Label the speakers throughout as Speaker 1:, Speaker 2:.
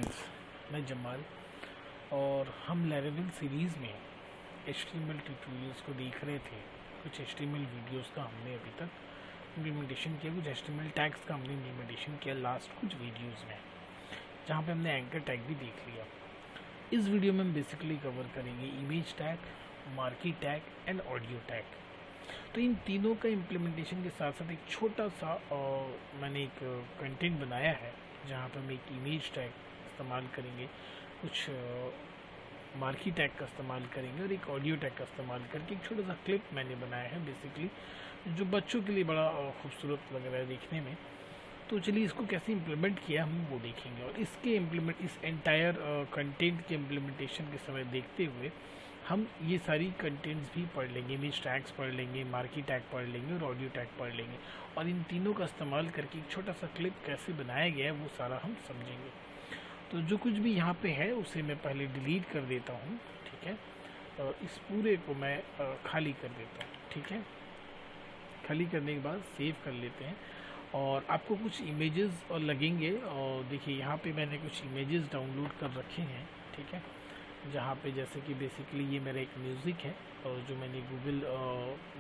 Speaker 1: Friends, मैं जमाल और हम लैरावेल सीरीज़ में HTML ट्यूटोरियल्स को देख रहे थे। कुछ HTML वीडियोस का हमने अभी तक इम्प्लीमेंटेशन किया, कुछ HTML टैग्स का हमने इम्प्लीमेंटेशन किया लास्ट कुछ वीडियोस में, जहाँ पे हमने एंकर टैग भी देख लिया। इस वीडियो में हम बेसिकली कवर करेंगे image tag, marquee tag and audio tag. तो इन तीनों का इम्प्लीमेंटेशन के साथ साथ एक छोटा सा मैंने एक कंटेंट बनाया है जहाँ पर हम एक इमेज टैग इस्तेमाल करेंगे, कुछ मार्की टैग का इस्तेमाल करेंगे और एक ऑडियो टैग का इस्तेमाल करके एक छोटा सा क्लिप मैंने बनाया है बेसिकली, जो बच्चों के लिए बड़ा खूबसूरत लग रहा है देखने में। तो चलिए इसको कैसे इम्प्लीमेंट किया हम वो देखेंगे, और इस एंटायर कंटेंट के इम्प्लीमेंटेशन के समय देखते हुए हम ये सारी कंटेंट्स भी पढ़ लेंगे, इमेज टैग्स पढ़ लेंगे, मार्की टैग पढ़ लेंगे और ऑडियो टैग पढ़ लेंगे, और इन तीनों का इस्तेमाल करके एक छोटा सा क्लिप कैसे बनाया गया है वो सारा हम समझेंगे। तो जो कुछ भी यहाँ पे है उसे मैं पहले डिलीट कर देता हूँ, ठीक है। और इस पूरे को मैं खाली कर देता हूँ, ठीक है। खाली करने के बाद सेव कर लेते हैं, और आपको कुछ इमेजेस और लगेंगे। और देखिए यहाँ पे मैंने कुछ इमेजेस डाउनलोड कर रखे हैं, ठीक है, जहाँ पे जैसे कि बेसिकली ये मेरा एक म्यूज़िक है और जो मैंने गूगल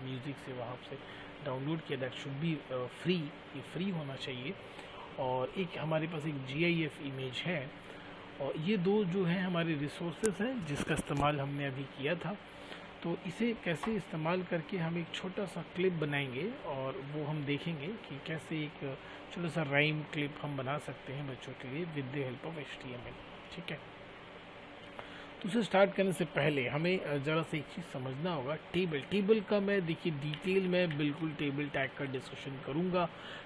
Speaker 1: म्यूज़िक से वहाँ से डाउनलोड किया, दैट शुड बी फ्री, ये फ्री होना चाहिए। और एक हमारे पास एक GIF इमेज है, और ये दो जो है हमारे रिसोर्सेज हैं जिसका इस्तेमाल हमने अभी किया था। तो इसे कैसे इस्तेमाल करके हम एक छोटा सा क्लिप बनाएंगे, और वो हम देखेंगे कि कैसे एक छोटा सा राइम क्लिप हम बना सकते हैं बच्चों के लिए with the help of HTML, ठीक है। तो उसे स्टार्ट करने से पहले हमें ज़रा सा एक चीज़ समझना होगा। टेबल का मैं देखिए डिटेल में बिल्कुल टेबल टैग का डिस्कशन करूँगा,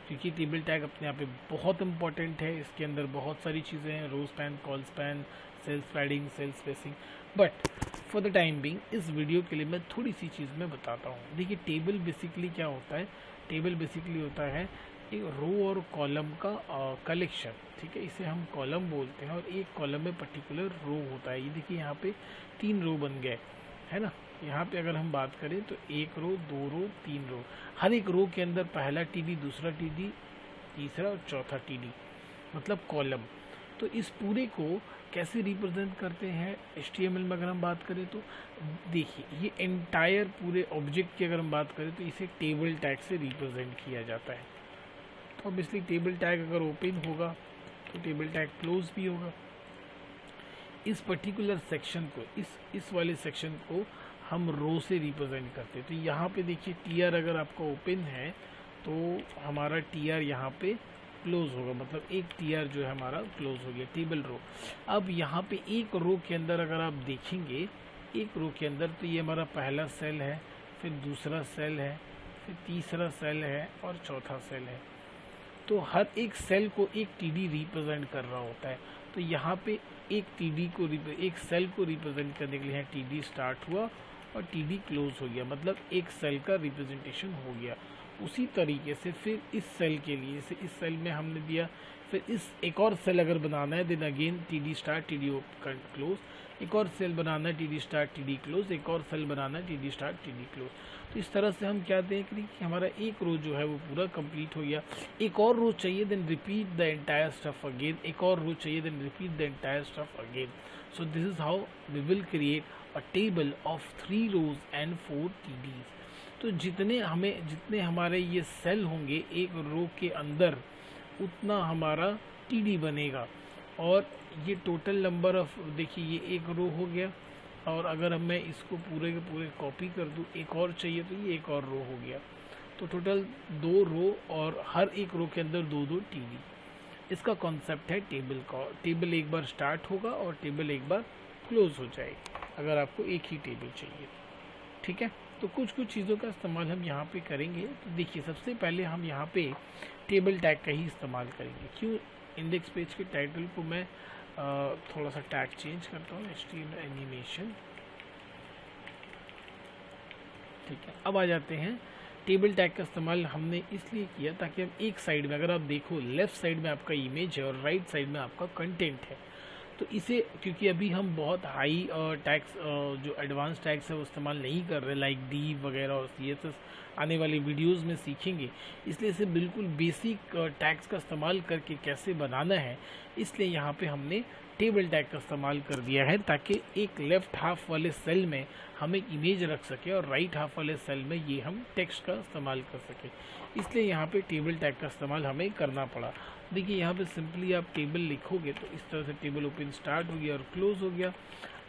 Speaker 1: क्योंकि टेबल टैग अपने आप पे बहुत इंपॉर्टेंट है। इसके अंदर बहुत सारी चीज़ें हैं, row span, col span, cell sliding, cell spacing. But for the time being इस वीडियो के लिए मैं थोड़ी सी चीज़ मैं बताता हूँ। देखिए टेबल बेसिकली क्या होता है, टेबल बेसिकली होता है एक रो और कॉलम का कलेक्शन, ठीक है। इसे हम कॉलम बोलते हैं, और एक कॉलम में पर्टिकुलर रो होता है। ये देखिए यहाँ पे 3 रो बन गए, है ना। यहाँ पे अगर हम बात करें तो 1 रो, 2 रो, 3 रो। हर एक रो के अंदर पहला TD, दूसरा TD, तीसरा और चौथा TD, मतलब कॉलम। तो इस पूरे को कैसे रिप्रेजेंट करते हैं HTML में अगर हम बात करें तो देखिए ये एंटायर पूरे ऑब्जेक्ट की अगर हम बात करें तो इसे टेबल टैग से रिप्रेजेंट किया जाता है। तो ऑब्वियसली टेबल टैग अगर ओपन होगा तो टेबल टैग क्लोज भी होगा। इस पर्टिकुलर सेक्शन को, इस वाले सेक्शन को हम रो से रिप्रेजेंट करते हैं। तो यहाँ पे देखिए TR अगर आपका ओपन है तो हमारा TR यहाँ पे क्लोज होगा, मतलब एक TR जो है हमारा क्लोज हो गया, टेबल रो। अब यहाँ पे एक रो के अंदर अगर आप देखेंगे, एक रो के अंदर तो ये हमारा पहला सेल है, फिर दूसरा सेल है, फिर तीसरा सेल है और चौथा सेल है। तो हर एक सेल को एक TD रिप्रेजेंट कर रहा होता है। तो यहाँ पे एक TD को एक सेल को रिप्रेजेंट करने के लिए TD स्टार्ट हुआ और TD क्लोज हो गया, मतलब एक सेल का रिप्रेजेंटेशन हो गया। उसी तरीके से फिर इस सेल के लिए, जैसे इस सेल में हमने दिया, फिर इस एक और सेल अगर बनाना है then again TD start, TD close, एक और सेल बनाना है TD स्टार्ट, TD क्लोज, एक और सेल बनाना है TD स्टार्ट, TD क्लोज। तो इस तरह से हम क्या देख रहे हैं कि हमारा एक रो जो है वो पूरा कंप्लीट हो गया। एक और रो चाहिए then repeat the entire stuff again, एक और रो चाहिए then repeat the entire stuff again. So this is how we will create a table of 3 rows and 4 TDs। तो जितने हमारे ये सेल होंगे एक रो के अंदर, उतना हमारा TD बनेगा। और ये टोटल नंबर ऑफ, देखिए ये एक रो हो गया, और अगर मैं इसको पूरे के पूरे कॉपी कर दूं, एक और चाहिए तो ये एक और रो हो गया। तो टोटल 2 रो, और हर एक रो के अंदर 2-2 TD। इसका कॉन्सेप्ट है टेबल का। टेबल एक बार स्टार्ट होगा और टेबल एक बार क्लोज हो जाएगी अगर आपको एक ही टेबल चाहिए, ठीक है। तो कुछ चीज़ों का इस्तेमाल हम यहाँ पे करेंगे। तो देखिए सबसे पहले हम यहाँ पे टेबल टैग का ही इस्तेमाल करेंगे। क्यों, इंडेक्स पेज के टाइटल को मैं थोड़ा सा टैग चेंज करता हूँ, HTML एनिमेशन, ठीक है। अब आ जाते हैं, टेबल टैग का इस्तेमाल हमने इसलिए किया ताकि हम एक साइड में, अगर आप देखो लेफ़्ट साइड में आपका इमेज है और राइट साइड में आपका कंटेंट है, तो इसे, क्योंकि अभी हम बहुत हाई टैग्स जो एडवांस टैग्स है वो इस्तेमाल नहीं कर रहे, लाइक div वगैरह और CSS आने वाली वीडियोस में सीखेंगे, इसलिए इसे बिल्कुल बेसिक टैग्स का इस्तेमाल करके कैसे बनाना है, इसलिए यहाँ पे हमने टेबल टैग का इस्तेमाल कर दिया है ताकि एक लेफ्ट हाफ वाले सेल में हम एक इमेज रख सके और राइट हाफ वाले सेल में ये हम टेक्स्ट का इस्तेमाल कर सके, इसलिए यहाँ पे टेबल टैग का इस्तेमाल हमें करना पड़ा। देखिए यहाँ पे सिंपली आप टेबल लिखोगे तो इस तरह से टेबल ओपन स्टार्ट हो गया और क्लोज हो गया।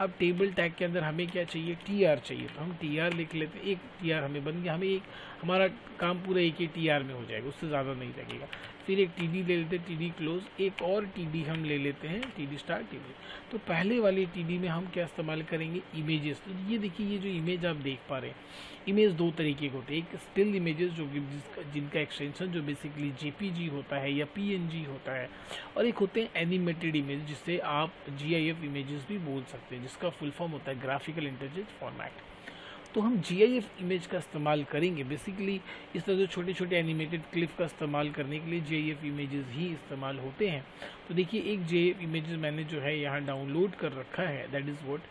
Speaker 1: अब टेबल टैग के अंदर हमें क्या चाहिए, टीआर चाहिए, तो हम टीआर लिख लेते हैं। एक टीआर हमें बन गया, हमें एक हमारा काम पूरा एक ही टीआर में हो जाएगा, उससे ज़्यादा नहीं लगेगा। फिर एक टीडी ले लेते हैं, टीडी क्लोज, एक और टीडी हम ले लेते हैं, टीडी स्टार्ट टीडी। तो पहले वाली टीडी में हम क्या इस्तेमाल करेंगे, इमेजेस। तो ये देखिए ये जो इमेज आप देख पा रहे हैं, इमेज दो तरीके के होते हैं, एक स्टिल इमेजेस जो जिनका एक्सटेंशन जो बेसिकली जेपीजी होता है या पीएनजी होता है, और एक होते हैं एनिमेटेड इमेज जिससे आप जीआईएफ इमेजेस भी बोल सकते हैं, जिसका फुल फॉर्म होता है ग्राफिकल इंटरचेंज फॉर्मेट। तो हम जीआईएफ इमेज का इस्तेमाल करेंगे। बेसिकली इस तरह जो छोटे छोटे एनिमेटेड क्लिप का इस्तेमाल करने के लिए जीआईएफ इमेजेस ही इस्तेमाल होते हैं। तो देखिए एक जीआईएफ इमेजेस मैंने जो है यहाँ डाउनलोड कर रखा है, दैट इज़ व्हाट।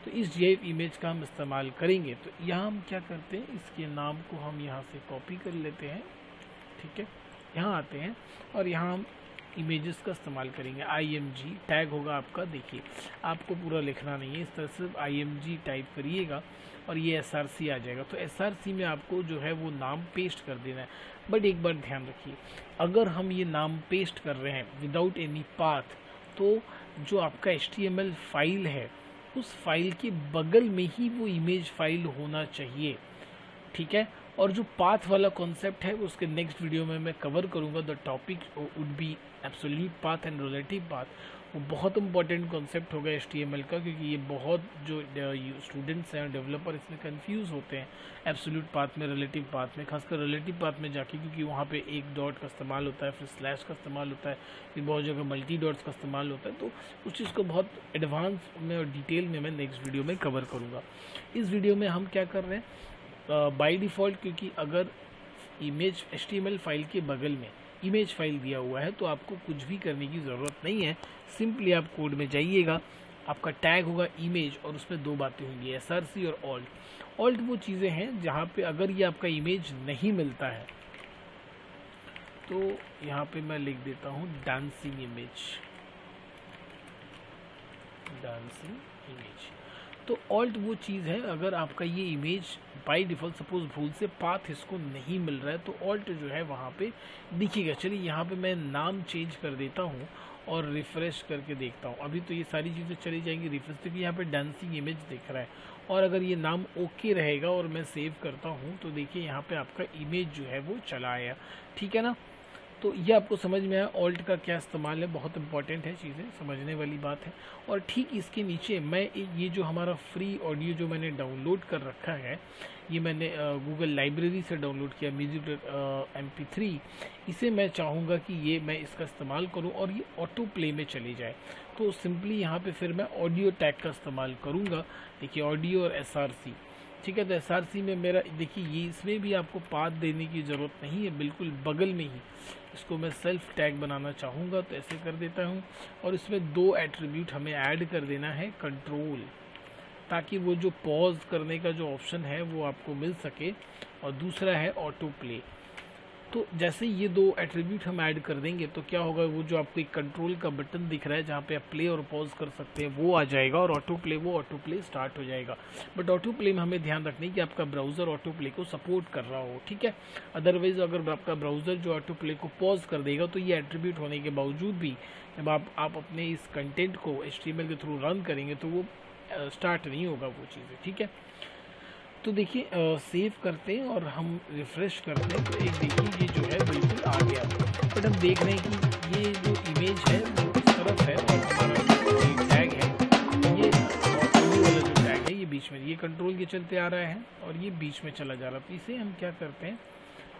Speaker 1: तो इस जीआईएफ इमेज का हम इस्तेमाल करेंगे। तो यहाँ हम क्या करते हैं, इसके नाम को हम यहाँ से कॉपी कर लेते हैं, ठीक है। यहाँ आते हैं और यहाँ हम इमेजेस का इस्तेमाल करेंगे। IMG टैग होगा आपका, देखिए आपको पूरा लिखना नहीं है, इस तरह से IMG टाइप करिएगा और ये SRC आ जाएगा। तो SRC में आपको जो है वो नाम पेस्ट कर देना है। बट एक बार ध्यान रखिए, अगर हम ये नाम पेस्ट कर रहे हैं विदाउट एनी पाथ, तो जो आपका HTML फाइल है उस फाइल के बगल में ही वो इमेज फाइल होना चाहिए, ठीक है। और जो पाथ वाला कॉन्सेप्ट है उसके नेक्स्ट वीडियो में मैं कवर करूंगा। The topic would be absolute path and relative path. वो बहुत इंपॉर्टेंट कॉन्सेप्ट होगा HTML का, क्योंकि ये बहुत जो स्टूडेंट्स हैं डेवलपर इसमें कंफ्यूज होते हैं एब्सोल्यूट पाथ में, रिलेटिव पाथ में, खासकर रिलेटिव पाथ में जाके, क्योंकि वहाँ पे एक डॉट का इस्तेमाल होता है, फिर स्लैश का इस्तेमाल होता है, फिर बहुत जगह मल्टी डॉट्स का इस्तेमाल होता है। तो उस चीज़ को बहुत एडवांस में और डिटेल में मैं नेक्स्ट वीडियो में कवर करूँगा। इस वीडियो में हम क्या कर रहे हैं, बाय डिफ़ॉल्ट, क्योंकि अगर इमेज HTML फाइल के बगल में इमेज फाइल दिया हुआ है तो आपको कुछ भी करने की ज़रूरत नहीं है। सिंपली आप कोड में जाइएगा, आपका टैग होगा इमेज और उसमें दो बातें होंगी, SRC और ऑल्ट। ऑल्ट वो चीज़ें हैं जहाँ पे अगर ये आपका इमेज नहीं मिलता है तो यहाँ पे मैं लिख देता हूँ डांसिंग इमेज, डांसिंग इमेज। तो ऑल्ट वो चीज़ है, अगर आपका ये इमेज बाय डिफ़ॉल्ट सपोज भूल से पाथ इसको नहीं मिल रहा है तो ऑल्ट जो है वहाँ पे दिखेगा। चलिए यहाँ पे मैं नाम चेंज कर देता हूँ और रिफ़्रेश करके देखता हूँ। अभी तो ये सारी चीज़ें चली जाएंगी रिफ्रेश, क्योंकि यहाँ पे डांसिंग इमेज दिख रहा है। और अगर ये नाम ओके रहेगा और मैं सेव करता हूँ तो देखिए यहाँ पे आपका इमेज जो है वो चला आया, ठीक है ना। तो ये आपको समझ में आया ऑल्ट का क्या इस्तेमाल है, बहुत इंपॉर्टेंट है, चीज़ें समझने वाली बात है। और ठीक इसके नीचे मैं ये जो हमारा फ्री ऑडियो जो मैंने डाउनलोड कर रखा है, ये मैंने गूगल लाइब्रेरी से डाउनलोड किया, म्यूजिक MP3, इसे मैं चाहूँगा कि ये मैं इसका इस्तेमाल करूँ और ये ऑटो प्ले में चली जाए। तो सिंपली यहाँ पे फिर मैं ऑडियो टैग का इस्तेमाल करूँगा। देखिए ऑडियो और SRC, ठीक है। तो SRC में मेरा देखिए ये इसमें भी आपको पाथ देने की ज़रूरत नहीं है, बिल्कुल बगल में ही इसको मैं सेल्फ टैग बनाना चाहूँगा तो ऐसे कर देता हूँ। और इसमें दो एट्रीब्यूट हमें ऐड कर देना है, कंट्रोल, ताकि वो जो पॉज करने का जो ऑप्शन है वो आपको मिल सके, और दूसरा है ऑटो प्ले। तो जैसे ये दो एट्रीब्यूट हम ऐड कर देंगे तो क्या होगा, वो जो आपको एक कंट्रोल का बटन दिख रहा है जहाँ पे आप प्ले और पॉज कर सकते हैं वो आ जाएगा, और ऑटो प्ले स्टार्ट हो जाएगा। बट ऑटो प्ले में हमें ध्यान रखना है कि आपका ब्राउज़र ऑटो प्ले को सपोर्ट कर रहा हो, ठीक है। अदरवाइज अगर आपका ब्राउज़र जो ऑटो प्ले को पॉज कर देगा तो ये एट्रीब्यूट होने के बावजूद भी जब आप अपने इस कंटेंट को HTML के थ्रू रन करेंगे तो वो स्टार्ट नहीं होगा वो चीज़ें, ठीक है। तो देखिए सेव करते हैं और हम रिफ़्रेश करते हैं तो एक देखिए ये जो है बिल्कुल आ गया। बट हम देख रहे हैं कि ये जो इमेज है वो इस तरफ है और हमारा जो टैग है ये वाला जो टैग है ये बीच में, ये कंट्रोल के चलते आ रहा है और ये बीच में चला जा रहा है। तो इसे हम क्या करते हैं,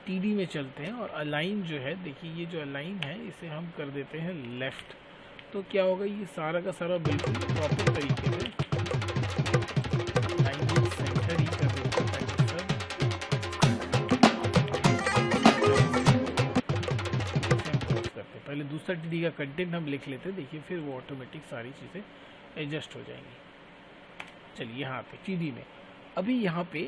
Speaker 1: TD में चलते हैं और अलाइन जो है, देखिए ये जो अलाइन है इसे हम कर देते हैं लेफ़्ट। तो क्या होगा, ये सारा का सारा बिल्कुल प्रॉपर तरीके से पहले दूसरा TD का कंटेंट हम लिख लेते हैं, देखिए फिर वो ऑटोमेटिक सारी चीज़ें एडजस्ट हो जाएंगी। चलिए यहाँ पे TD में अभी यहाँ पे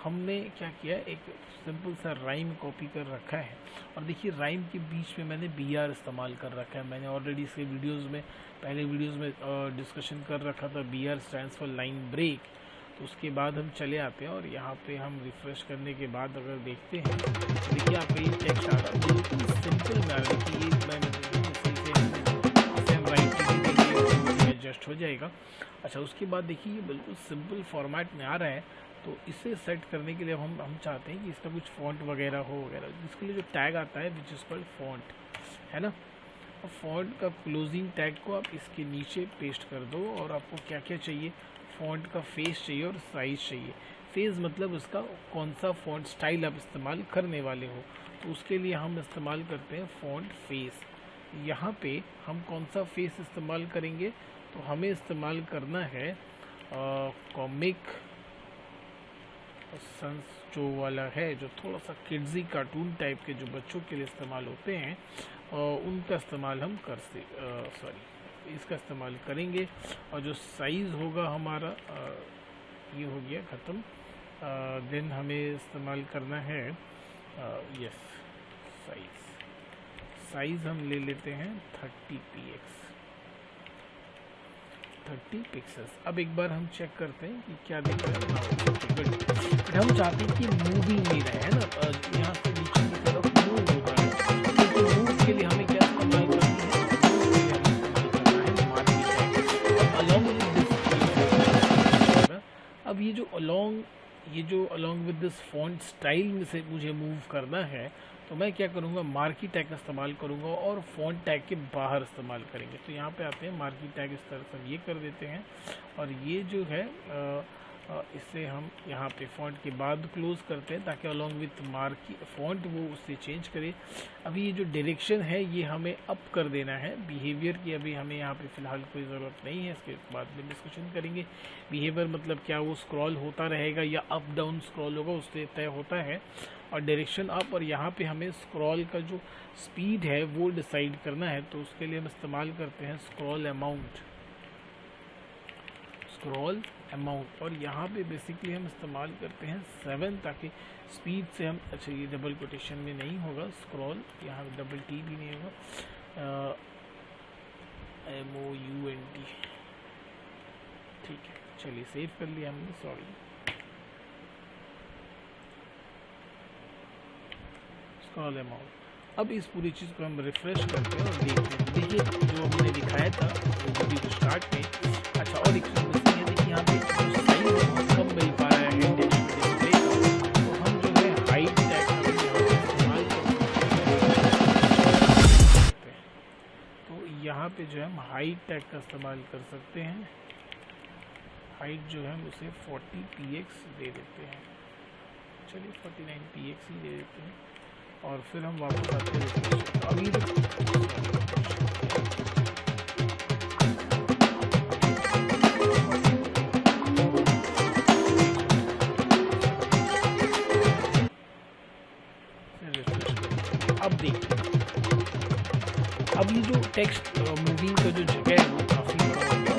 Speaker 1: हमने क्या किया, एक सिंपल सा राइम कॉपी कर रखा है और देखिए राइम के बीच में मैंने BR इस्तेमाल कर रखा है। मैंने ऑलरेडी इसके वीडियोस में, पहले वीडियोस में डिस्कशन कर रखा था। BR stands for line break. तो उसके बाद हम चले आते हैं और यहाँ पे हम रिफ्रेश करने के बाद अगर देखते हैं तो देखिए आप ये टेक्स्ट आ रहा है, बिल्कुल सिंपल में आ रहा है। देखिए इसे हम राइट देखिए एडजस्ट हो जाएगा। अच्छा, उसके बाद देखिए ये बिल्कुल सिंपल फॉर्मेट में आ रहा है। तो इसे सेट करने के लिए हम चाहते हैं कि इसका कुछ फॉन्ट वगैरह हो वगैरह, जिसके लिए जो टैग आता है विच इज़ कॉल्ड फॉन्ट, है ना। और फॉन्ट का क्लोजिंग टैग को आप इसके नीचे पेस्ट कर दो और आपको क्या क्या चाहिए, फॉन्ट का फेस चाहिए और साइज़ चाहिए। फेस मतलब उसका कौन सा फॉन्ट स्टाइल आप इस्तेमाल करने वाले हो, तो उसके लिए हम इस्तेमाल करते हैं फॉन्ट फेस। यहाँ पे हम कौन सा फेस इस्तेमाल करेंगे, तो हमें इस्तेमाल करना है कॉमिक सन्स जो वाला है, जो थोड़ा सा किड्जी कार्टून टाइप के जो बच्चों के लिए इस्तेमाल होते हैं, उनका इस्तेमाल हम इसका इस्तेमाल करेंगे। और जो साइज़ होगा हमारा ये हो गया ख़त्म। देन हमें इस्तेमाल करना है यस साइज़ हम ले लेते हैं 30 पिक्सेल्स। अब एक बार हम चेक करते हैं कि क्या दिख रहा है। बट हम चाहते हैं कि मूविंग नहीं रहे, है ना, यहाँ से नीचे की तरफ मूव होता है। तो मूव के लिए हमें क्या इस्तेमाल करना है, अब ये जो along with this font style में से मुझे मूव करना है, तो मैं क्या करूँगा, मार्की टैग का इस्तेमाल करूँगा और फॉन्ट टैग के बाहर इस्तेमाल करेंगे। तो यहाँ पे आते हैं मार्की टैग, इस तरह से हम ये कर देते हैं और ये जो है इससे हम यहाँ पे फॉन्ट के बाद क्लोज करते हैं ताकि अलोंग विथ मार्की फॉन्ट वो उससे चेंज करे। अभी ये जो डायरेक्शन है ये हमें अप कर देना है। बिहेवियर की अभी हमें यहाँ पे फ़िलहाल कोई ज़रूरत नहीं है, इसके बाद में डिस्कशन करेंगे। बिहेवियर मतलब क्या, वो स्क्रॉल होता रहेगा या अप डाउन स्क्रॉल होगा, उससे तय होता है। और डायरेक्शन अप, और यहाँ पे हमें स्क्रॉल का जो स्पीड है वो डिसाइड करना है। तो उसके लिए हम इस्तेमाल करते हैं स्क्रॉल अमाउंट, और यहाँ पे बेसिकली हम इस्तेमाल करते हैं 7 ताकि स्पीड से हम, अच्छा ये डबल कोटेशन में नहीं होगा स्क्रॉल, यहाँ डबल टी भी नहीं होगा, MOUNT, ठीक है। चलिए सेव कर लिया हमने, सॉरी। Scroll amount. अब इस पूरी चीज़ को हम रिफ्रेश करते हैं और देखते हैं। देखिए जो हमने दिखाया था वो वीडियो स्टार्ट में। अच्छा, और एक चीज़ बस ये देखिए यहाँ पे जो साइज है बहुत कम मिल पा रहा है डिस्प्ले का, तो हम जो है हाइट टैग का इस्तेमाल करते हैं। तो यहाँ पे जो है हम हाइट टैग का इस्तेमाल कर सकते हैं। हाइट जो है हम उसे 40 px दे देते हैं। चलिए 49 px ही दे देते हैं और फिर हम वापस आते हैं। अभी अब देखिए, अब ये जो टेक्स्ट मूविंग का जो जगह है वो काफ़ी बड़ा हो गया,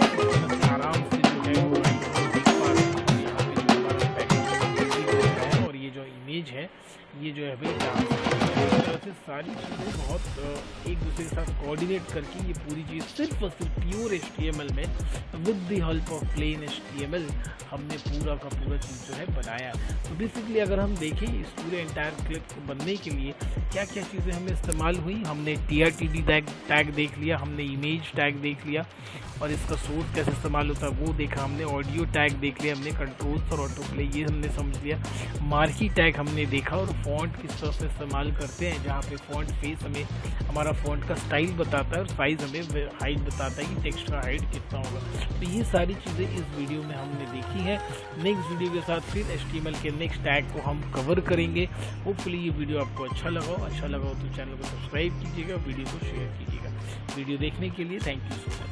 Speaker 1: आराम से जो है वो देख पा रहे हैं। यहाँ पे जो हमारा टेक्स्ट है और ये जो इमेज है ये जो है भाई इस तरह से सारी चीज़ें बहुत एक दूसरे के साथ कोऑर्डिनेट करके ये पूरी चीज़ सिर्फ और सिर्फ प्योर HTML में with the help of plain HTML हमने पूरा का पूरा चीज़ जो है बनाया। तो बेसिकली अगर हम देखें इस पूरे एंटायर क्लिप को बनने के लिए क्या क्या चीज़ें हमें इस्तेमाल हुई, हमने TRTD टैग देख लिया, हमने इमेज टैग देख लिया और इसका सोर्स कैसे इस्तेमाल होता है वो देखा, हमने ऑडियो टैग देख लिया, हमने कंट्रोल्स और ऑटो प्ले ये हमने समझ लिया, मार्की टैग हमने देखा और फॉन्ट किस तरह से इस्तेमाल करते हैं, जहाँ पे फॉन्ट फेस हमें हमारा फॉन्ट का स्टाइल बताता है और साइज़ हमें हाइट बताता है कि टेक्स्ट का हाइट कितना होगा। तो ये सारी चीज़ें इस वीडियो में हमने देखी है। नेक्स्ट वीडियो के साथ फिर HTML के नेक्स्ट टैग को हम कवर करेंगे। होपफुली ये वीडियो आपको अच्छा लगा हो तो चैनल को सब्सक्राइब कीजिएगा, वीडियो को शेयर कीजिएगा। वीडियो देखने के लिए थैंक यू सो मच।